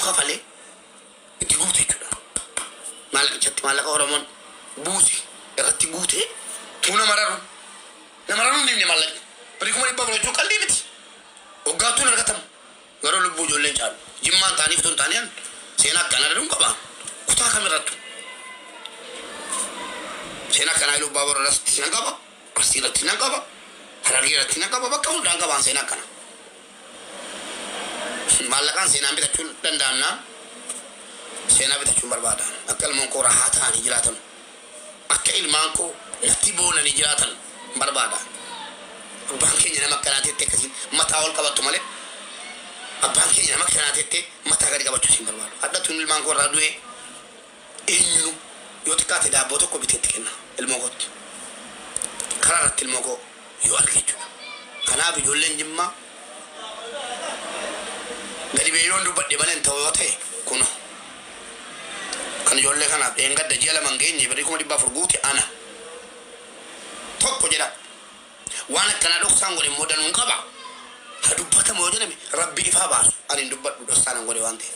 كفالي تقولي كذا مالك جت مالك أورمون بوسي تقولي تونا مرارو نمرارو نيني مالك بريكم اللي بابلو جو كالدي بتي وقاتون الكتم غرو لبو جولين جال جمان تاني فتون تانيان سينا كنا لهم كبا كتا كاميراتو سينا كنا لو بابر راس تينا كبا أسيرة تينا كبا هراري تينا كبا بكون دان كبا سينا كنا مالكان سينا بيتشون دندانا سينا بيتشون بربادا أكل مانكو راحتها نجلاتن أكل مانكو نتيبون نجلاتن بربادا بانكي جنا مكانات تكسين متاول كبتو ماله بانكي جنا مكانات تك متا كاري كبتو سين بربادا هذا تون مانكو رادوي إنو يوتكات دابوتو كو بيتكنا الموقت كرارت الموقو يوالكيجو كنا بيجولن جمّا gadi be yondo badde banen tawote kuno kan jolle kana be ngadda jela mangenyi bari ko di bafur guti ana tokko jeda wana kana do sangole modanu ngaba hadu bata mo jena mi rabbi ifa ba ani dubbat do sana ngode wante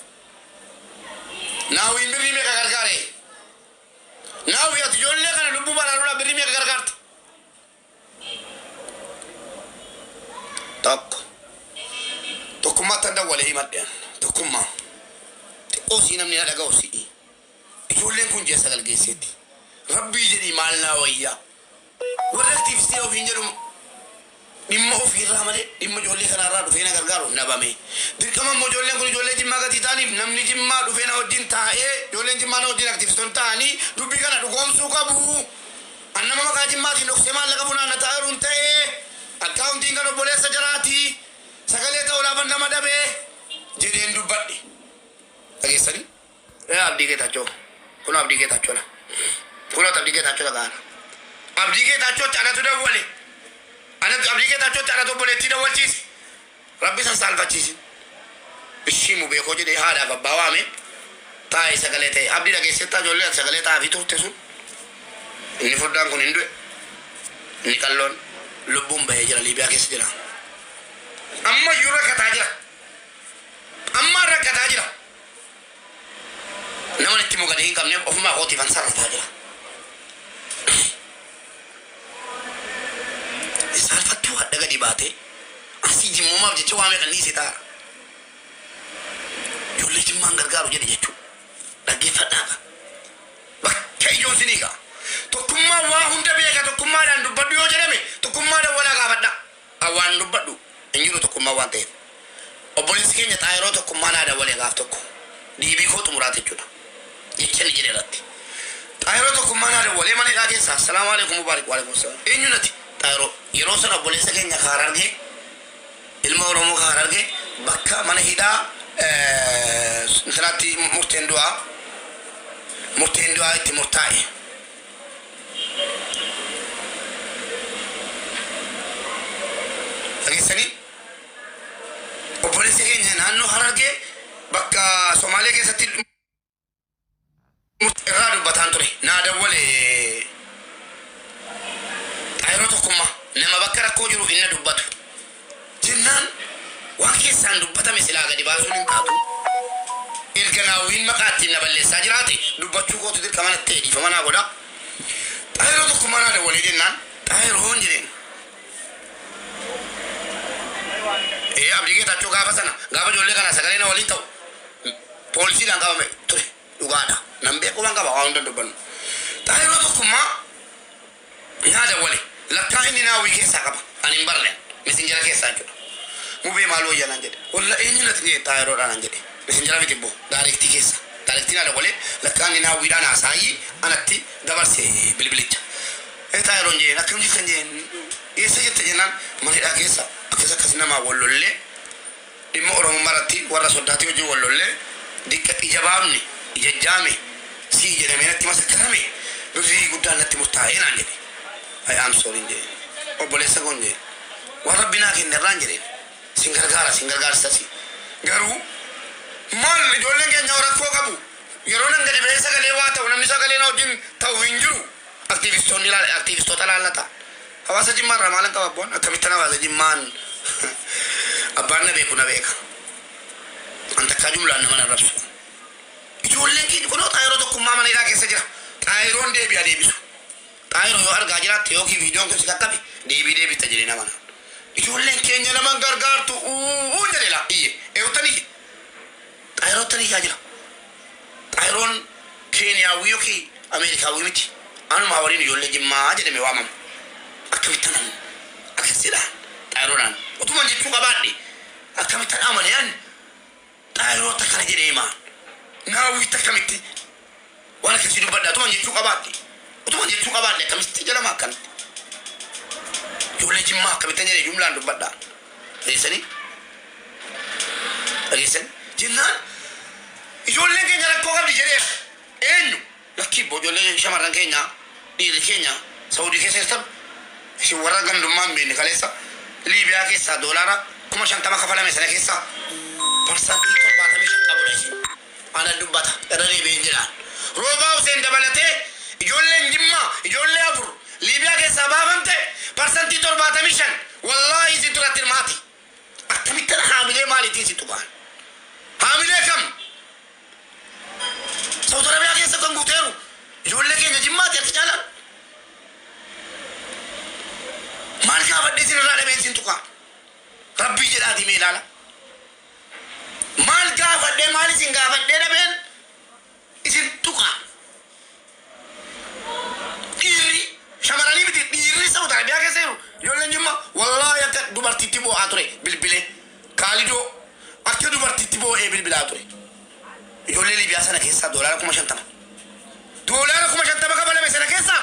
nawi mbiri me ka gargare nawi at jolle kana dubbu bara do mbiri me ka gargarte tokko تكما تدور هي مدين تكما تقوسي نمني هذا قوسي يقول لين كن جالس على الجسد ربي جدي مالنا ويا ورثي في سيو فينجرم نما هو في الرحمة نما جولي كنا رادو فينا كرجارو نبامي دير كمان مو جولي كن جولي جمّا كتي تاني نمني جمّا دو فينا ودين تاهي جولي جمّا نو دين أكتيف ستون تاني دوبي كنا دو قوم سوكا بو أنا ما كاجي ما دين نكسمال لك بونا نتاهرون تاهي أكاونتين كانوا بولي سجراتي سكالي تولى بنا ما دبي جدين دبادي أجي سري يا أبدي كي تاجو كنا أبدي كي تاجو لا كنا تبدي كي تاجو لكان أبدي كي تاجو تانا تودا بولي أنا أبدي كي تاجو تانا تو بولي تيدا والجيس ربي سال فاتشيس بشيمو بيخوجي ده هذا بباوامي تاي سكالي تاي أبدي لكي ستا جولي سكالي تاي فيتو تسون إني فردان كون إندو إني كالون لبوم بهجرا ليبيا كيس جرا أما يورا كتاجرا أما رك كتاجرا نمن تيمو كدين كم نيم أفما هوتي فانسار كتاجرا إسال فتوى دعا دي باتة أسيج موما بجتوا عمي كني ستا يولي جمان غرغارو جدي جتوا دعي فتاة بكي جوسينيكا تكما واهون تبيك تكما دان دبادو جرمي تكما دا ولا كافدا أوان دبادو إنجيلو تكما وانته أبوليس كي نتايرو تكما نادا ولا كافتكو ديبي كو تمراتي جونا يكني جريراتي تايرو تكما نادا ولا ماني كاجي السلام عليكم مبارك وعليكم السلام إنجو نتي تايرو يروسنا أبوليس كي نخاررجي المورمو خاررجي بكا من هيدا نتناتي مرتندوا إتي مرتاي أجسني وبوليس كين هنانو هرجع بكا سومالي كيساتي مترادو باتانتوري نادا ولي تايرو تكما نما بكرا كوجرو إن دباتو جنان واكي سان دباتا مثلا غادي بازو نكاتو إرجناوين مكاتي نبلة ساجراتي دباتو كوتو دير كمان التيدي فما نقولا تايرو تكما نادا ولي جنان تايرو هونجرين أبدي كي تاجو غابا سنا غابا جولي كنا سكالينا ولين تاو polisi dan غابا مي تري يوغادا نمبي كو غابا واوندو دبن تايرو تكما يادا ولي لكايني نا ويكي ساكبا اني مبرلن مسنجرا كي ساجو مو بي مالو يالا نجد ولا اني نتني تايرو دا نجد مسنجرا فيتبو دايركتي كيسا دايركتي نا ولي لكاني نا ويدانا ساي انتي دبرسي بلبليتا اي تايرو نجي نكم جي يسجد تجنان ماني دا كيسا كذا كذا ما ولولة إما أورام مراتي ورا صداتي وجو ولولة ديك إجابامني إجامي سي جنامي نتي ما سكرامي بزي قدام نتي مستعين عندي I am sorry جي أو بوليسا كونجي وربنا كين نرانجرين سينغرغارا ساسي غارو مال جولن كن جورا فوقابو يرونا غدي بيسا كليواتا ونمسا كلينا وجين تاوينجرو أكتيفيستون نلا أكتيفيستو تلالتا هواسا جمان رمالن كابون أكملتنا هواسا جمان أبانا بيكونا بيكا أنت كجملة أنا من الرسول يقول لك يقولوا طائرة تكون ما من إذا كسجرا طائرون دي بيا دي بيسو طائرة يو أرجع جرا تيوكي فيديو كيس كتابي دي بي تجرينا منا يقول لك كينيا نمان غرغر تو وجريلا إيه تاني طائرة تاني كاجرا طائرون كينيا ويوكي أمريكا ويمتي أنا ما أوريني يقول لك ما أجد ميوامم أكملتنا أكسيران طائرون وتمان جتوا كبادي أكملتنا أمانيان طائرة تكنا جريما ناوي تكملتي وانا كسيدو بدا تمان جتوا كبادي وتمان جتوا كبادي كمستي جلا ما كان يقول لك ما كملتني جملة عند بدا ليسني ليسن جنان يقول لك إن أنا كوكب الجرير إنه لكن بقول لك شمران كينيا دي كينيا سعودي كيسة شو ورا كان دمان بيني كليسا ليبيا كيسة دولارا كم عشان تما كفلا مثلا كيسة فرصة كيتو بعد مش أبوليش أنا دبته ترى بينجرا روبا وسين دبلته يقول لك جمّا يقول لك أبور ليبيا كيسة بابنته فرصة كيتو بعد مشان والله يزيدوا راتيرماتي أكمل ترى حامله مالي تيجي تبان حامله كم سعودي عربية كيسة كم بوتيرو يقول لك إن جمّا تركيالا مالك أبدي سيرنا لبنسين تقع ربي جلادي ميلالا مالك أبدي مالي سينغ أبدي لبن إسين تقع إيري شمراني بتي إيري سعودي عربية كيسة يقول لك جمّا والله يا كت دوبارتي تبو أتوري بالبلة كاليدو أكيد دوبارتي تبو بالبلة أتوري يقول لي ليبيا سنة كيسة دولار كم شنطة دولار كم شنطة بكابلا مسنا كيسة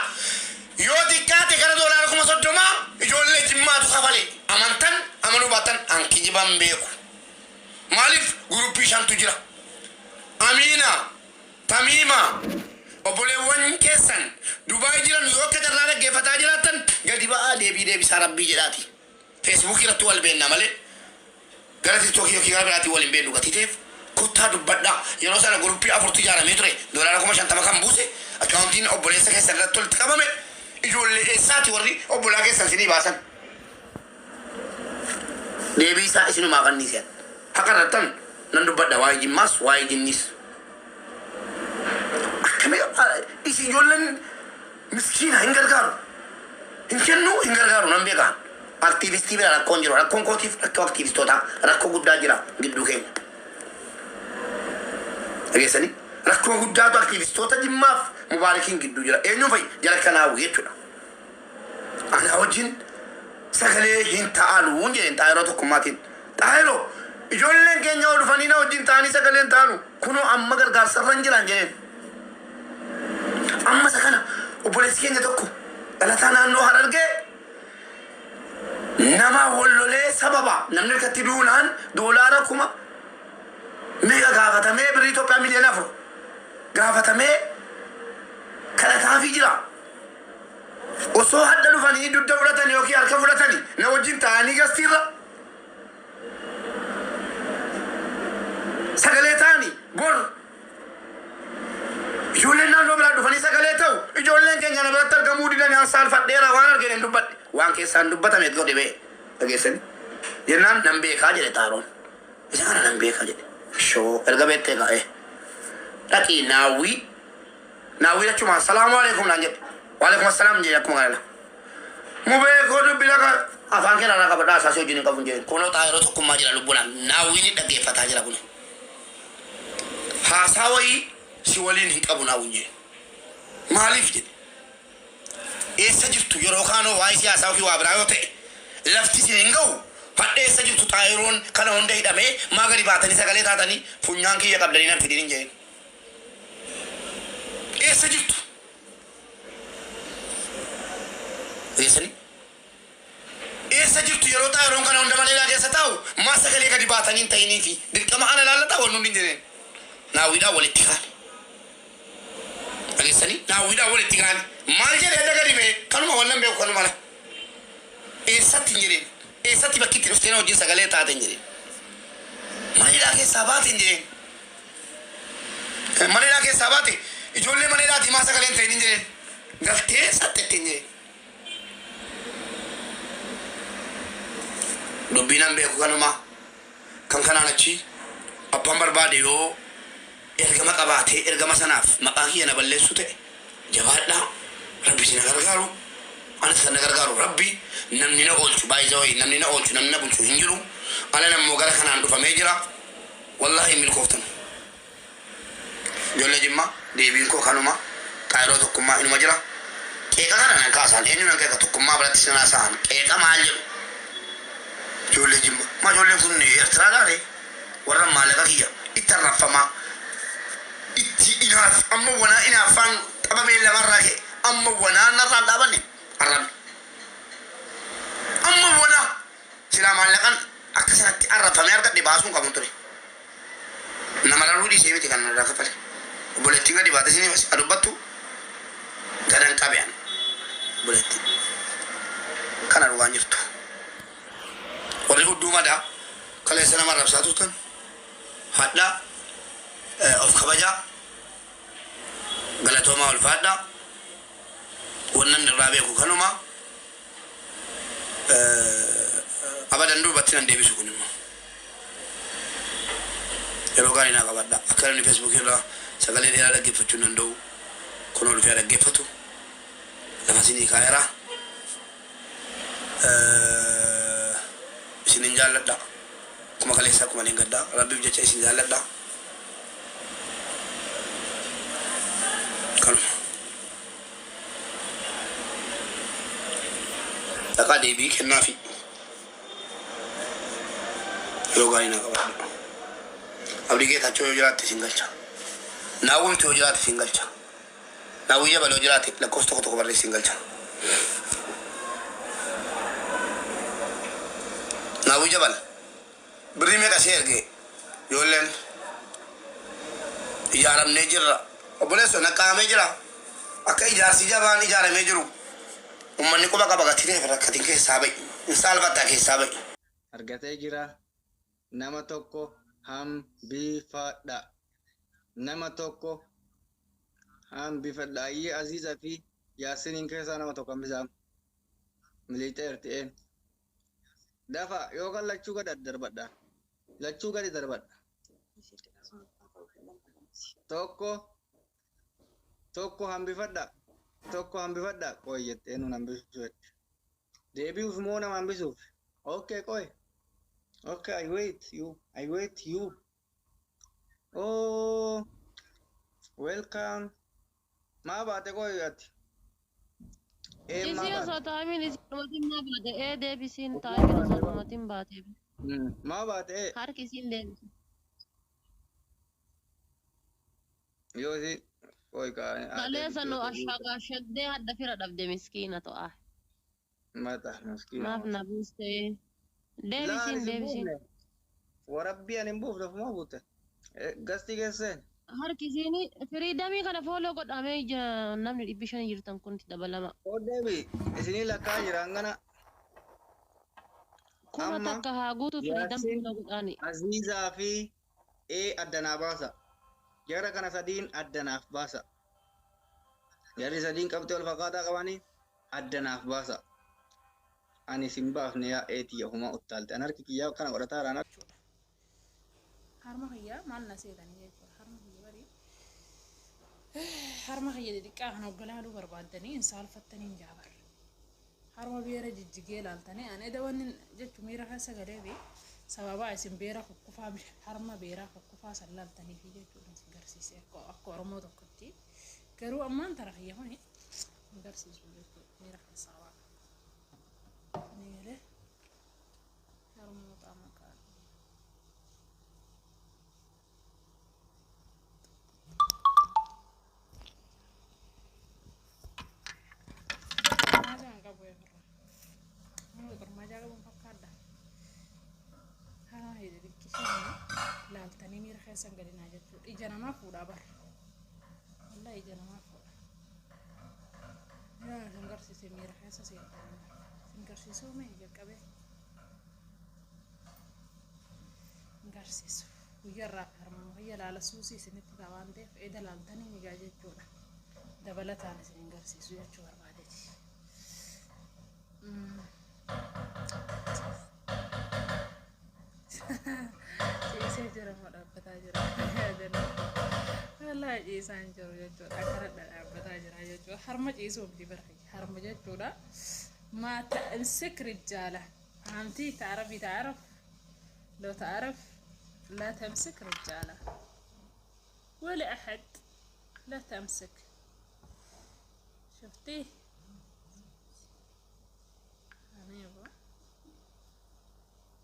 يودي كاتي كذا دولار كم صدّما يقول لي جمّا تخافلي أمانتن أمانو باتن أنكي جبان بيكو مالف غروبي شان تجرا أمينة تميمة أبولي ون كيسن دبي جرا نيويورك جرا لك جفتا جرا تن قديبا دي بسارب بيجراتي فيسبوك يرتوال بيننا ماله قرأت توكيو كي قرأت يوالين بينو كتير كوتا دبّدا يلو سانا غروبي أفرتي جارا ميتري دولار كم شان تبكم بوسي أكاونتين أبولي سكيسن رتول تكمل يقول لي ساتي وري أبولا كيسن سني باسن دبي سا إسنو ما كان نيسان هكذا نندبّدا وايد ماس وايد نيس كمية إيش يقولن مسكين هنجرجارو هنجرجارو نبيكان أكتيفيستي بلا كونجرو ركون كوتيف ركوا أكتيفيستو تا ركوا قدّا جرا قدّوكين أجلسني ركوا قدّا تو أكتيفيستو تا جمّاف مباركين قدّو جرا إنه في جرا كناو يتونا أنا أوجين سكلي هين تعالوا ونجين تعالوا تكماتين تعالوا يقولن كينيا ورفانينا أوجين تاني سكلين تانو كنو أما غرغار سرنجلان جين أما سكنا وبوليس كينيا تكو ألا أنو هررجع نما ولله سببا نمني كتيرونان دولار كوما ميغا غافتا مي بريتو باميلي نافو غافتا مي كلا تافي جرا وسو حدلو فاني دو دولتاني اوكي اركا فلتاني نوجين تاني غستيرا سغليتاني بور يولنا نو بلا دو فاني سغليتاو يجولن كينيا نبرا ترغمودي داني سال فديرا وانر كين دوبات وان كي سان دوبتا ميت غودي بي اگيسن ينان نمبي خاجل تارون إذا نمبي خاجل شو ارغبت غاي لكن ناوي لكم السلام عليكم نانجت وعليكم السلام جيكم غالا مبه كودو بلاك afan kena raka bada sa sojini ka funje kono ta ro to kuma jira lubuna nawi ni dage fata jira bunu ha sawai si walin hin kabuna wunje malif je e sajirtu yoro kano wai siya sawki wa brayote lafti singaw fadde sajirtu tayron kana honde hidame magari batani sagale tatani funyanki ya kabdani nan fidin je e sajirtu yesani e sajirtu yoro tayron kana honde malela ke sataw ma sagale ka dibatani tayni fi dirkama ana lalata wonu ndine na wida walitika yesani na wida walitika malje de daga dime kanuma wannan be kanuma la e satti nyire e satti bakiti rostena ojin sagale ta nyire manila ke sabati nyire manila ke sabati ijolle manila di ma sagale ta nyire galte satte nyire dubbinan be kanuma kan kana na ci abbaan barbaade yoo ergama qabaatee ergama sanaaf maqaa kiyya na balleessu ta'e jabaadhaa rabbi si na gargaaru anis kan na gargaaru rabbi namni na oolchu baay'isa wayii namni na oolchu namni na bulchu hin jiru alan ammoo gara kanaan dhufamee jira wallahi milkooftan ijoollee jimmaa deebiin koo kanuma qaayiroo tokkummaa inuma jira qeeqa kana nan kaasaan eenyunan qeeqa tokkummaa biratti sinaa sa'an qeeqa maal jedhu ijoollee jimmaa maa ijoolleen kun Eertiraadhaare warra maallaqa kiyya itti arraffamaa itti inaaf amma wanaa inaafaan qabamee lamarraa ka'e amma wanaa narraan dhaabanne arrabne amma wanaa silaa maallaqan akka sanatti arrafamee argadhe baasuun qabuun ture nama raruu dhiisee miti kan narraa kaffale obboleettiin gadi baate sinii adubbattu gadan qabean obboleettiin kana dhugaan jirtu warri hudduumaadhaa kaleessa nama arrabsaa turtan hadhaa of kabajaa galatoomaa ulfaadhaa wannan irraa beeku kanuma abadan duubatti nan deebisu kun immoo yeroo gaarii naa qabadha akka namni feesbuukii irraa sagalee dheeraa dhaggeeffachuu danda'u kun ol fee dhaggeeffatu lafa isinii kaayeraa isinin jaalladha kuma kaleessa akkuma niin gaddaa rabbiif jecha isin jaalladha kanuma dhaqaa deebii kennaafi yeroo gaarii naa qabadha abdii geetaachoo yoo jiraatte isin galcha naawwimti yoo jiraatte isin galcha naawwii jabal yoo jiraatte lakkoofsa tokko tokko barreessi isin galcha naawwii jabal birrii meeqa si ergee ijoolleen ijaaramnee jirra obboleessoo naqaamee jira akka ijaarsi jabaan ijaaramee jiru ummanni quba qaba gatii rakkatiin keessaa ba'i insaalfattaa keessaa ba'i argatee jira nama tokko hambifadha nama tokko hambifadha ayyee aziizaa fi yaasiniin keessaa nama tokko hambisaa militeerti'een dafa yookaan lachuu gadi darbadha lachuu gadi darbadha tokko hambifadha qoy jettee nun hambisuuf deebi'uuf moo nama hambisuuf okay qoy okay I wait you oh welcome maa baate qoy ati Isiyo so taamin isinumatin maa baate deebisiin taamin isinumatin baate maa baate harki isiin deebisi yoo si qoy kaleessa nu ashaqashaqdee hadda fira dhabde miskiina to'a mata miskiina maaf na buuste deebisiin warabbii ani hin buufneef moo buute gasti geesseen harki isiini firiidamii kana fooloo godhamee namni 500 jirtan kun dabalama deebi isinii lakkaa jiraan gana kuma takka haa guutu firiidam fooloo godhaani aziizaa fi addanaa baasa jara kana sadiin addanaaf baasa jarri sadiin qabxee wal fakkaataa qabanii addanaaf baasa ani sin baafne yaa eetiya huma uttaalte an harki kiyyaa kana godhataa raana harma kiyyaa maal na seetanii jechuudha harma kiyya barii harma kiyya xixiqqaa kana oggalaaluu barbaaddanii hin saalfattanii hin jaabar harma beera jijjigee laaltanii an eda wanni jechu miira keessa galee fi sababa isin beera kukkufaa harma beeraa kukkufaa san laaltanii fi jechuudha isin garsiise akka oromoo tokkotti garuu ammaan tara kiyya kuni hin garsiisu jechuudha miira keessaa waa ni galee harmoota maqaa laaltanii miira keessan gadinaa jechuudha ija namaa fuudhaa bara wallahi ija namaa fuudha yaa sin garsiise miira keessa seentanii sin garsiisuu mee jalqabee hin garsiisu guyyarraa harmama kiyya laala suusii isinitti qabaan ta'eef eda laaltanii nigaa jechuudha dabalataan isin hin garsiisu jechuu barbaadeeti jira moo dhaabbataa jira wallahi ciisaan jiru jechuudha akkana dhaabbataa jira jechuudha harma ciisuuf dibarre harma jechuudha ما تمسك رجالة فهمتي تعرفي تعرف لو تعرف لا تمسك رجالة ولا أحد لا تمسك شفتيه أنا يبغى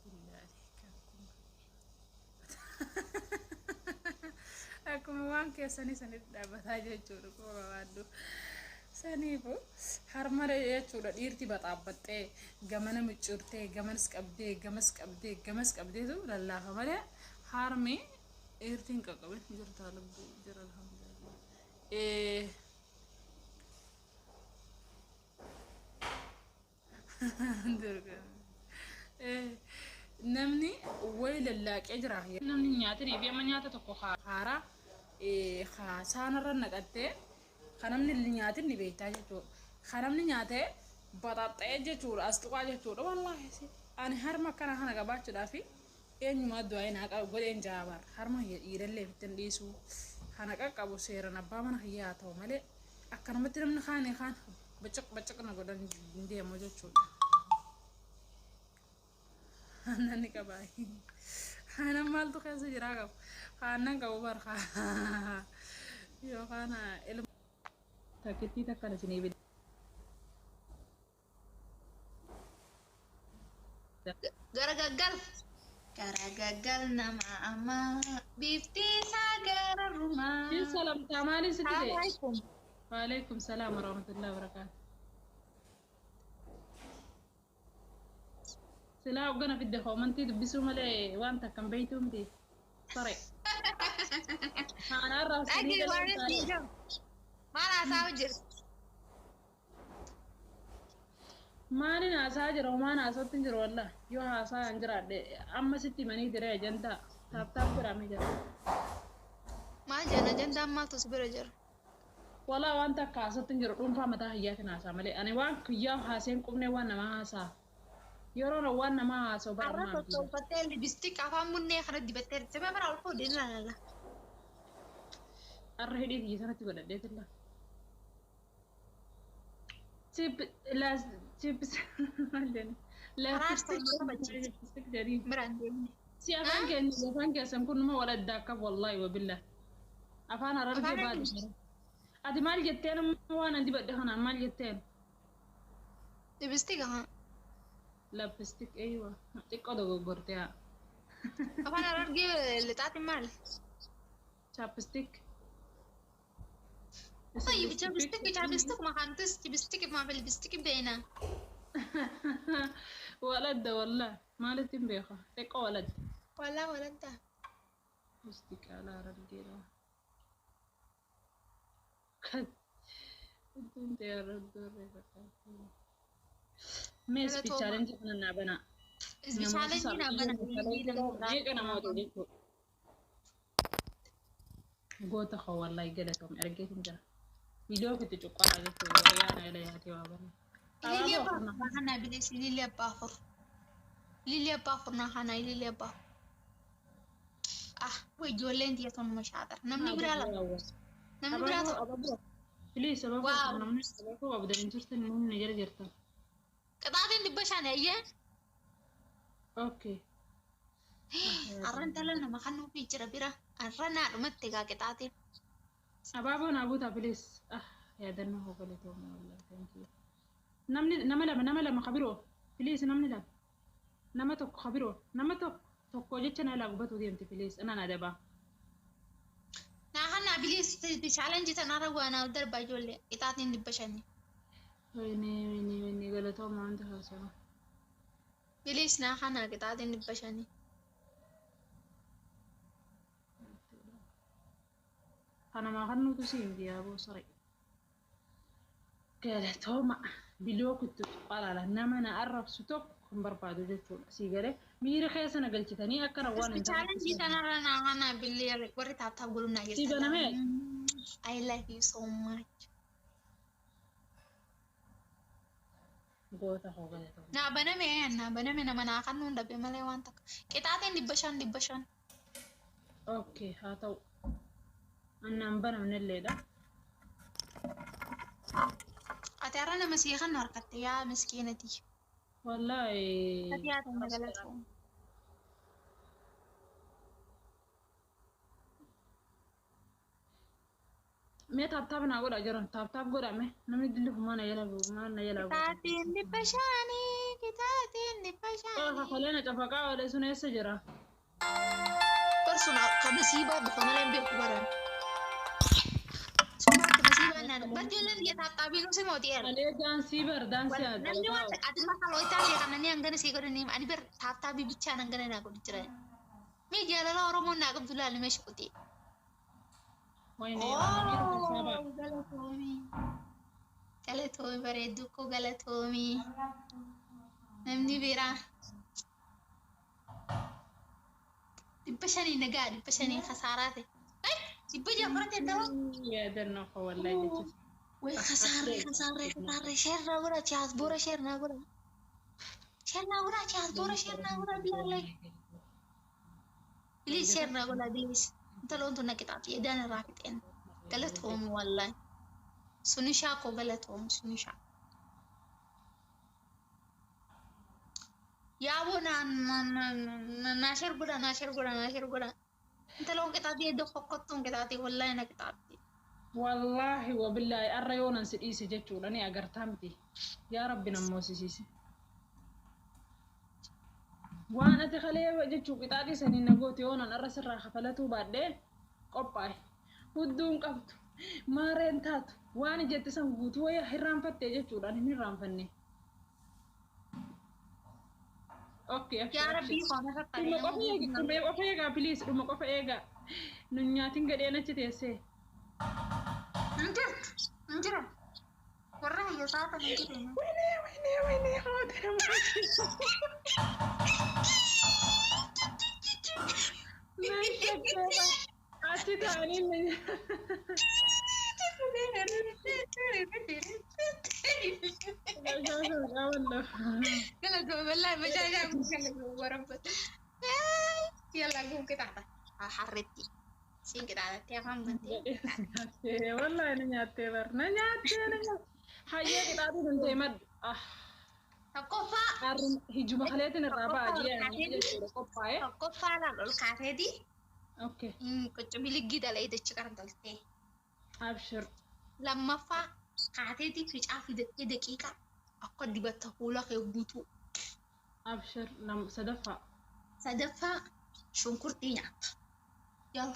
بالله عليك أكون وانك سني بتاجي تشوفوا بعدو سنيفو حرمرة يجورا ديرتي بتعبطة جمانة متشورتة جمس كبدة تو لله فمرة حرمي إيرتين كقبل جرت على جر الحمد لله نمني ويل الله كجراه نمني نياتني في من نياتا تكو خارا خاسان رنقته خنمني اللي نياتين نبيتها جتور خنمني نياته بطاطا جتور أصدقاء جتور والله سي أنا هرما كان هنا قبضت دافي إني ما دوين هاك أقول إن جابر هرما يرلي بتنديسو هنا كأبو سيرنا بامنا هياته وملء أكن متر من خاني خان بچك نقدر ندي موجود شو أنا نكباي أنا مالتو خاص جراغب خانا كوبر خا يو خانا إلهم تكتي تكنا سنيبي Garagagal nama ama bifti sagar rumah. Salam tamali sedih. Assalamualaikum. Waalaikumsalam warahmatullahi wabarakatuh. Sila ugana fidda khomanti dubbisu male wanta kan baytum di. Sare. Ana arra Lagi mana sih? Mana saujir? Mani na sajir o mana sotin jir wallah yo ha sa anjira de amma sitti mani dire janta tap bira me jira Ma jana janda ma to subira jar. wala wanta ka sotin jir dum fa mata hiya kana sa male ani wan kiya ha sen kumne wana ma sa yoro no wana ma so bar ma Arra to patel bistik apa munne khara dibeter sebe mara alfo din la. arra hedi di sanati wala de tilla tip la tip لا تستك دارين Meranding. سي أفانك أسمكون ما ولا داكب والله وبالله أفانا رجع بعد أدي مال جتين ما وانا دي بدهنا مال جتين Dibistik ha. لا بستك أيوة تقعدوا بقرتها Apa narar ge letati mal. شابستك طيب bistik makantus bistik ma fil bistik bena. ولد والله مالتي بيخا تقع ولد Wala ta. بستك على رجيلا انت يا رجل ميس بيتشالنج كنا بنا Isbisalan din abana أنا ما أدري قوت أخو والله قلتهم أرجيت إنجا فيديو كنت تقول على التلفزيون أنا إلى هاتي وابنا Lilia Bafur hana bilis Lilia Bafur. Lilia Bafur na hana Lilia Bafur. Ah, woi jolen dia ton mashadar. Namni birala. Namni birala. بليز أبغى واو. أنا من أبغى أبدأ إنترست من نجار جرتا Katatin di bashan ya. أوكي Arran talan na makanu picture bira. Arran na rumat tiga kitatin. أبغى أنا أبغى بليز يا دنا هو قلتهم والله ثانك نمني نملا خبره بليز نمني لا نمتك خبره نمتك توقعت أنا لا قبضت ودي أنت بليز أنا ندبا Na hana bilis di challenge tanara wana udar bajolle. Kitatin di bashan. ويني قلتهم ما عندها سوا Bilis na hana kitatin di bashan. أنا ما خلنا تسين دي أبو صري قالتهم بلو كنت تقال على إنما أنا أعرف ستوك بربادو جتول سيجارة ميري خيس أنا قلت تاني أكنا وانا Di challenge tanara na hana bilir wari tata gulum na Si Baname. I love you so much. قوة أخو قالتهم Na baname naman nakanon dabi malewan tak. Kitatin di bashan. اوكي هاتو انا مبنا من الليلة أترى أنا مسيخة نركت يا مسكينتي والله هاتيات خلاص مقالتهم مي تاب تاب نقول أجرن تاب تاب قول أمي نمني دلي فما يلعبوا ما يلعبوا كتاتين دبشاني كتاتين دبشاني خلينا تفقع ولا سنة السجرة برسونا كمسيبة بخونا لين بيكبرن سوما كمسيبة أنا بديلن dia tatabi no semodier عليه دانسي بردانسي namni wanta ati maka lo italia kan nani angana si godani ani ber tatabi bicha nangana na godi jira mi jala la oromo na gabdula ni mesh kuti وين أنا سابع galatomi bareedu ko galatomi namni bira dibashani nagaa dibashani khasaarate ay dibaja farate dawa يا درنا والله جت way khasaare share na gora chas bora share na gora chas bora share na gora bilalay please share na gora please انت لو انتو نكتات يدانا رافتين قالتهم والله سوني شاكو قالتهم سوني شاكو يا ابو ناشر قدا انت لو كتات يدو خقطتم كتاتي والله انا كتاتي والله وبالله الريون نسيسي جتشو لاني اقرتامتي يا ربي نموسيسي وانا تخليه جتشو قطعتي سنين نقوتي وانا الرس الراحة فلتو بعدين قبعي ودون قبتو ما رينتاتو وانا جت سنقوتو ويا حرام فتي جتشو لاني نرام فني اوكي يا ربي خانا فتاي دم قفا يغا بليز دم قفا يغا نياتين غدينا تيسي انجر ورا هي ساعه نجي ويني حاضر ما أتي تاني يلا والله ما جاي وربط يلا قوم كده حرتي سين كده يا فهم بنتي والله أنا نياتي حاجة كده أنت مد القفا هجوم خليتنا الرابعة يعني قفا القفا لا الكافيه دي اوكي كنت بيلي جدا لا يدك شكرا تلتي ابشر لما فا قعدتي في عافي دقيقة أقعد بتقول لك يبوتو ابشر لم صدفة شنكرتي يلا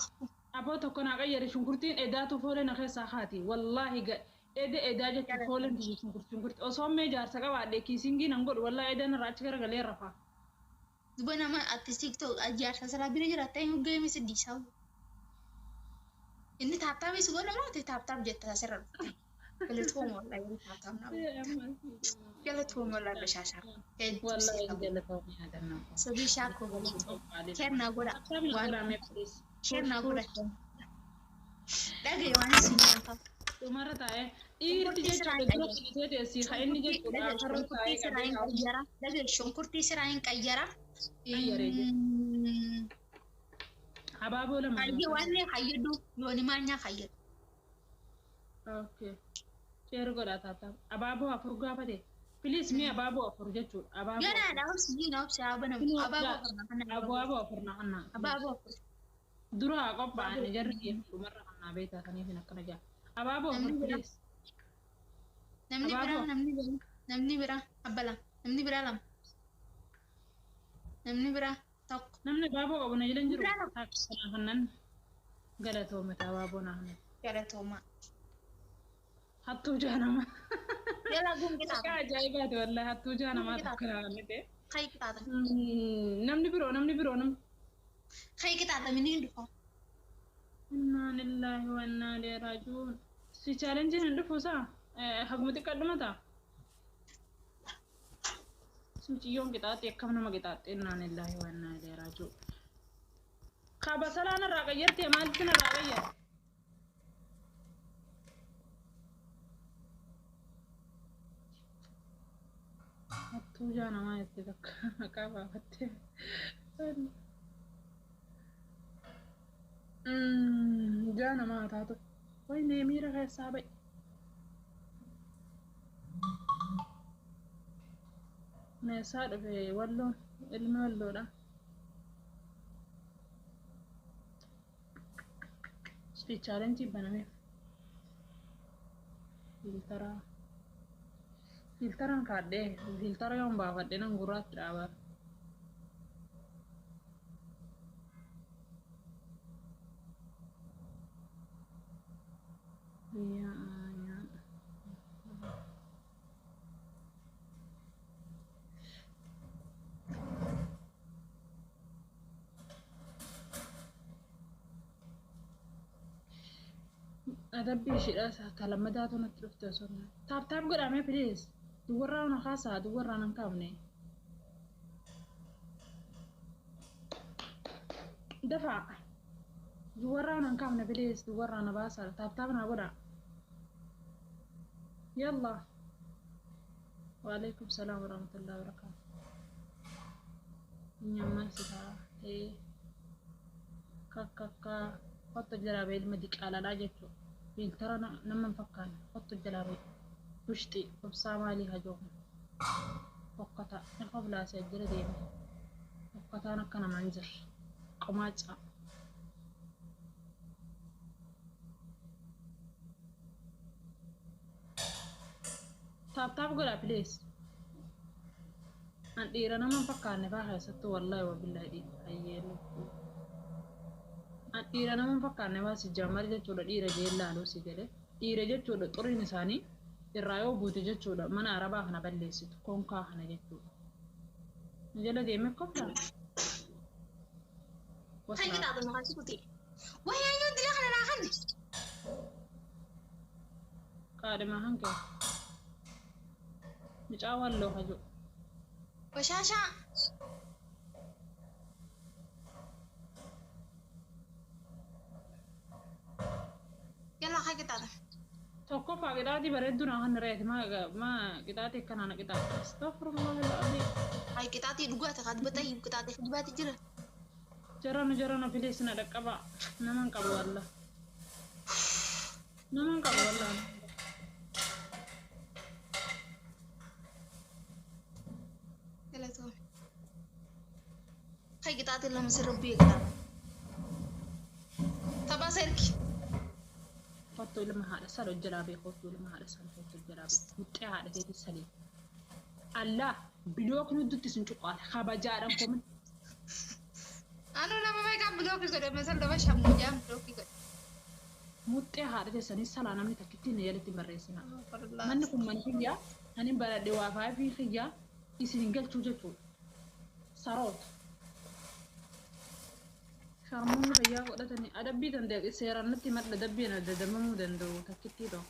ابو تكون غير شنكرتين اداتو فولن خيسا خاتي والله eda jechuu foolen biyyi shunkurti osoo mee jaarsa qabaadhe kiisingii nan godhu wallahi edan irraachi garagalee rafa duba nama artistik ta'u jaarsa salaa bira jiraata hin geemi siddiisaa inni taaptaap isu godha moo taaptaap jetta asirra dhufte galatoom wallahi taaptaap nama galatoom wallahi bashaashaa wallahi galatoom yaadannaa sadii shaakoo galatoom kennaa godha kennaa godha dhagaye waan isin nyaataaf Umar tae, irti jechuudha dura filatee teessii haa inni jechuudha karra taa'ee qabee daga shunkurtii siraayin qayyara abaaboo lama hayyo wanne hayyadu looni maanyaa hayyadu okay sheer godha taata abaaboo afur gaafate please mi abaaboo afur jechuudha abaaboo yana da wasu yi na wasu abana abaaboo afur na hanna abaaboo afur dura qophaa'anii jarri keessa dhumarra hannaa beektaa saniif hin akkana jaa abaaboo afur please namni bira abbala namni bira lam namni bira tokko namni baaboo qabu na jiran jiru taakisana kannan galatoome abaaboo na hanna galatooma hattuu jaanama yala gun kita ka ajaa'ibaati wallahi hattuu jaanamaa tokko naannite kai kita namni biroo kai kita mini ndufo inna lillahi wa inna ilaihi raaji'uun si challenge hin dhufu saa hagmuti qaddumata suciyoon qixaaxi akkam nama qixaaxi inna lillahi wa inna ilaihi raaji'uun kaaba salaana irraa qayyarte maalitti narraa qayyar hattuu jaanamaa jettee takka maqaa baafattee Jaana maa taatu. Wayne miira keessaa ba'i. Meeshaa dhufe walloo ilma walloodha. Spiichaalentii banameef. Filtaraan kaadhee filtara yoon baafadhe nan gurraatti dhaabaa. Adabbii ishiidhaas akka lammadaatu natti dhufte osoo taap godhamee please duwwarraa ona kaasaa duwwarraa nan kaafne dafaa duwwarraa nan kaafne please duwwarraa na baasaa taap naa godha yalla waalaikum salaam warahmatullahi wabarakatuh nyamman sitaa kakka qotto jaraabee ilma diqaaladhaa jechuudha. Filtara nama fakkaan qotto jalaabee bushti obsaa maalii hajoomu fokkata nafa bilaasee jira deeme fokkataan akka namaan jirre qomaaca taap godha please an dhiira nama fakkaanne faa keessattuu wallaahi wabillahi hayyeelu dhiira nama fakkaanne baasi jaamari jechuudha dhiira jeellaaluu si jedhe dhiira jechuudha xuriin isaanii irraa yoo buute jechuudha mana arabaa kana balleessitu konkaa kana jechuudha jala deeme koplaan Hai kita tuh makan sikuti. Wah yang itu dia kan akan. qaadima hanke micaa walloo haju Bashasha. Yalla hai kita tuh. tokkoffaa qixaatii bareedduu naa kan reeti maa qixaatii akkanaana qixaati astagfirullahi Hai kita tuh dua tekat betai kita tuh dua tuh jera. jarana bileessina dhaqqaba naman qabu walla Yalla tuh. Hai kita tuh lama serupi kita. Tabah serki. kottu ilma haadha sal hojjalaabee kottu ilma haadha sal hojjalaabee muxxee haadha teeti salee allah bilook nuddutti sin cuqqaale kabajaadhan komin Anu nama baik kan blok itu deh, misal dapat shamu jam blok itu. muxxee haadha teessanii salaa namni takkittiin na jalatti barreessina manni kun mana kiyyaa ani baradhe waa faayifii kiyyaa isin galchuu jechuudha saroota sharmoonni fayyaa godhatanii adabbii danda'e seeraan natti madda dabbiin addadamamuu danda'u takkittii ta'u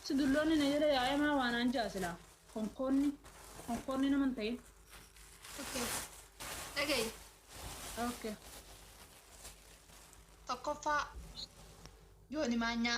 si dulloonni na jala yaa'ee maa waan an jaasilaa konkoonni naman ta'in Oke. Oke. okay Toko Pak. Jual di mana?